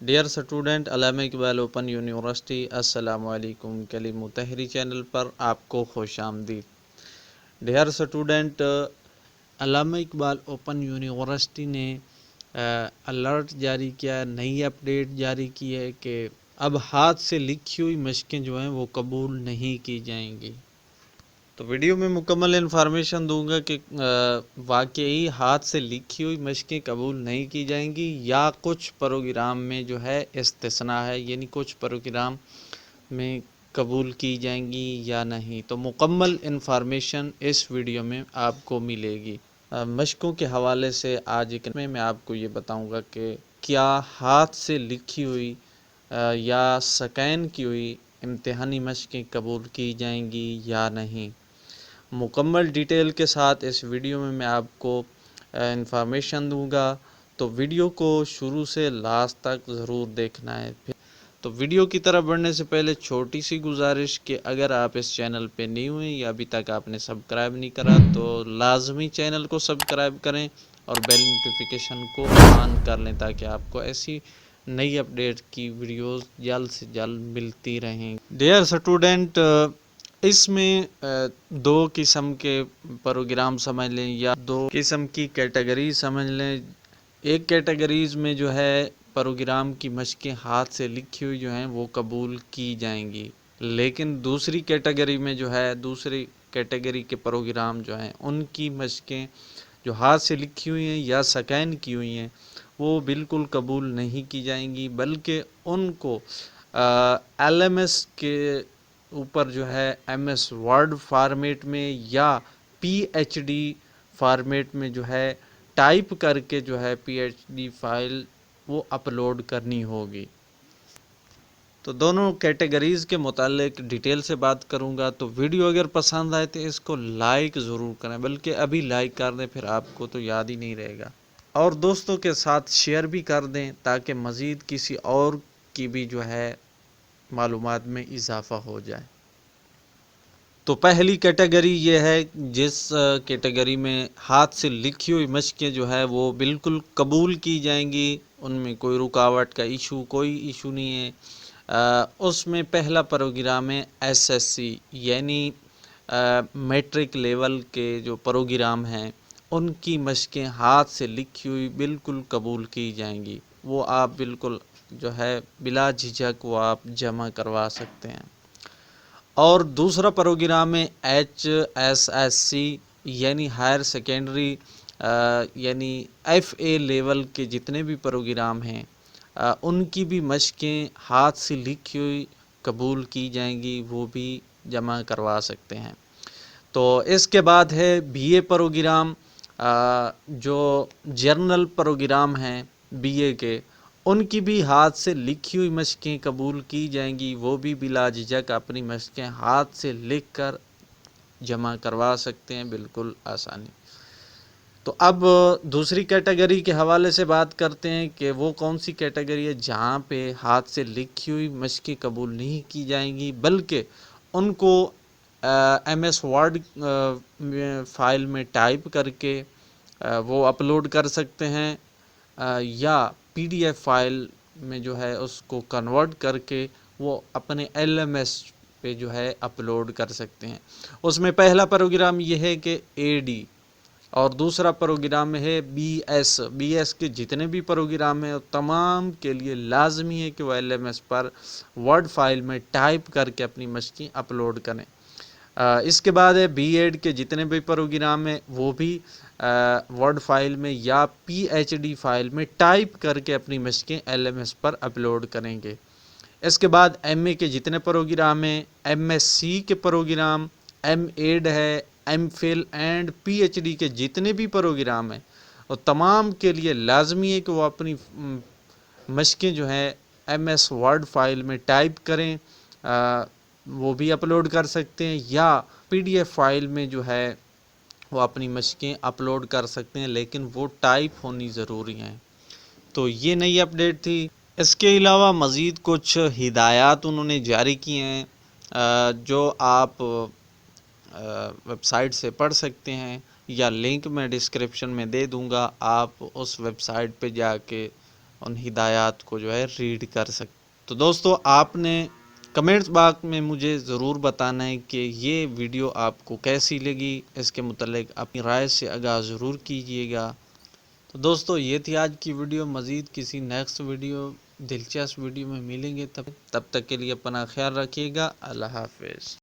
Dear student, علامہ Iqbal open university, السلام علیکم۔ کلیم تحری channel پر آپ کو خوش آمدید۔ ڈیئر اسٹوڈنٹ، علامہ اقبال اوپن یونیورسٹی نے الرٹ جاری کیا، نئی اپڈیٹ جاری کی ہے کہ اب ہاتھ سے لکھی ہوئی مشقیں جو ہیں وہ قبول نہیں کی جائیں گی۔ تو ویڈیو میں مکمل انفارمیشن دوں گا کہ واقعی ہاتھ سے لکھی ہوئی مشقیں قبول نہیں کی جائیں گی یا کچھ پروگرام میں جو ہے استثناء ہے، یعنی کچھ پروگرام میں قبول کی جائیں گی یا نہیں۔ تو مکمل انفارمیشن اس ویڈیو میں آپ کو ملے گی۔ مشقوں کے حوالے سے آج میں آپ کو یہ بتاؤں گا کہ کیا ہاتھ سے لکھی ہوئی یا سکین کی ہوئی امتحانی مشقیں قبول کی جائیں گی یا نہیں۔ مکمل ڈیٹیل کے ساتھ اس ویڈیو میں آپ کو انفارمیشن دوں گا، تو ویڈیو کو شروع سے لاسٹ تک ضرور دیکھنا ہے۔ تو ویڈیو کی طرف بڑھنے سے پہلے چھوٹی سی گزارش کہ اگر آپ اس چینل پہ نیو ہیں یا ابھی تک آپ نے سبسکرائب نہیں کرا تو لازمی چینل کو سبسکرائب کریں اور بیل نوٹیفیکیشن کو آن کر لیں تاکہ آپ کو ایسی نئی اپڈیٹ کی ویڈیوز جلد سے جلد ملتی رہیں۔ ڈیئر اسٹوڈنٹ، اس میں دو قسم کے پروگرام سمجھ لیں یا دو قسم کی کیٹیگری سمجھ لیں۔ ایک کیٹیگریز میں جو ہے پروگرام کی مشقیں ہاتھ سے لکھی ہوئی جو ہیں وہ قبول کی جائیں گی، لیکن دوسری کیٹیگری میں جو ہے دوسری کیٹیگری کے پروگرام جو ہیں ان کی مشقیں جو ہاتھ سے لکھی ہوئی ہیں یا سکین کی ہوئی ہیں وہ بالکل قبول نہیں کی جائیں گی، بلکہ ان کو ایل ایم ایس کے اوپر جو ہے ایم ایس ورڈ فارمیٹ میں یا پی ایچ ڈی فارمیٹ میں جو ہے ٹائپ کر کے جو ہے پی ایچ ڈی فائل وہ اپلوڈ کرنی ہوگی۔ تو دونوں کیٹیگریز کے متعلق ڈیٹیل سے بات کروں گا، تو ویڈیو اگر پسند آئے تو اس کو لائک ضرور کریں، بلکہ ابھی لائک کر دیں، پھر آپ کو تو یاد ہی نہیں رہے گا، اور دوستوں کے ساتھ شیئر بھی کر دیں تاکہ مزید کسی اور کی بھی جو ہے معلومات میں اضافہ ہو جائے۔ تو پہلی کیٹیگری یہ ہے جس کیٹیگری میں ہاتھ سے لکھی ہوئی مشقیں جو ہے وہ بالکل قبول کی جائیں گی، ان میں کوئی رکاوٹ کا کوئی ایشو نہیں ہے۔ اس میں پہلا پروگرام ہے ایس ایس سی، یعنی میٹرک لیول کے جو پروگرام ہیں ان کی مشقیں ہاتھ سے لکھی ہوئی بالکل قبول کی جائیں گی، وہ آپ بالکل جو ہے بلا جھجھک وہ آپ جمع کروا سکتے ہیں۔ اور دوسرا پروگرام ہے ایچ ایس ایس سی، یعنی ہائر سیکنڈری، یعنی ایف اے لیول کے جتنے بھی پروگرام ہیں ان کی بھی مشقیں ہاتھ سے لکھی ہوئی قبول کی جائیں گی، وہ بھی جمع کروا سکتے ہیں۔ تو اس کے بعد ہے بی اے پروگرام، جو جرنل پروگرام ہیں بی اے کے، ان کی بھی ہاتھ سے لکھی ہوئی مشقیں قبول کی جائیں گی، وہ بھی بلا جھجھک اپنی مشقیں ہاتھ سے لکھ کر جمع کروا سکتے ہیں بالکل آسانی۔ تو اب دوسری کیٹیگری کے حوالے سے بات کرتے ہیں کہ وہ کون سی کیٹیگری ہے جہاں پہ ہاتھ سے لکھی ہوئی مشقیں قبول نہیں کی جائیں گی، بلکہ ان کو ایم ایس ورڈ فائل میں ٹائپ کر کے وہ اپلوڈ کر سکتے ہیں، یا پی ڈی ایف فائل میں جو ہے اس کو کنورٹ کر کے وہ اپنے ایل ایم ایس پہ جو ہے اپلوڈ کر سکتے ہیں۔ اس میں پہلا پروگرام یہ ہے کہ اے ڈی، اور دوسرا پروگرام ہے بی ایس کے جتنے بھی پروگرام ہیں تمام کے لیے لازمی ہے کہ وہ ایل ایم ایس پر ورڈ فائل میں ٹائپ کر کے اپنی مشقیں اپلوڈ کریں۔ اس کے بعد ہے بی ایڈ کے جتنے بھی پروگرام ہیں وہ بھی ورڈ فائل میں یا پی ایچ ڈی فائل میں ٹائپ کر کے اپنی مشقیں ایل ایم ایس پر اپلوڈ کریں گے۔ اس کے بعد ایم اے کے جتنے پروگرام ہیں، ایم ایس سی کے پروگرام، ایم ایڈ ہے، M Phil and P H D کے جتنے بھی پروگرام ہیں وہ تمام کے لیے لازمی ہے کہ وہ اپنی مشقیں جو ہیں ایم ایس ورڈ فائل میں ٹائپ کریں، وہ بھی اپلوڈ کر سکتے ہیں، یا پی ڈی ایف فائل میں جو ہے وہ اپنی مشقیں اپلوڈ کر سکتے ہیں، لیکن وہ ٹائپ ہونی ضروری ہیں۔ تو یہ نئی اپڈیٹ تھی۔ اس کے علاوہ مزید کچھ ہدایات انہوں نے جاری کی ہیں جو آپ ویب سائٹ سے پڑھ سکتے ہیں، یا لنک میں ڈسکرپشن میں دے دوں گا، آپ اس ویب سائٹ پہ جا کے ان ہدایات کو جو ہے ریڈ کر سکیں۔ تو دوستو آپ نے کمنٹس باکس میں مجھے ضرور بتانا ہے کہ یہ ویڈیو آپ کو کیسی لگی، اس کے متعلق اپنی رائے سے آگاہ ضرور کیجیے گا۔ تو دوستو یہ تھی آج کی ویڈیو، مزید کسی نیکسٹ ویڈیو دلچسپ ویڈیو میں ملیں گے، تب تک کے لیے اپنا خیال رکھیے گا۔ اللہ حافظ۔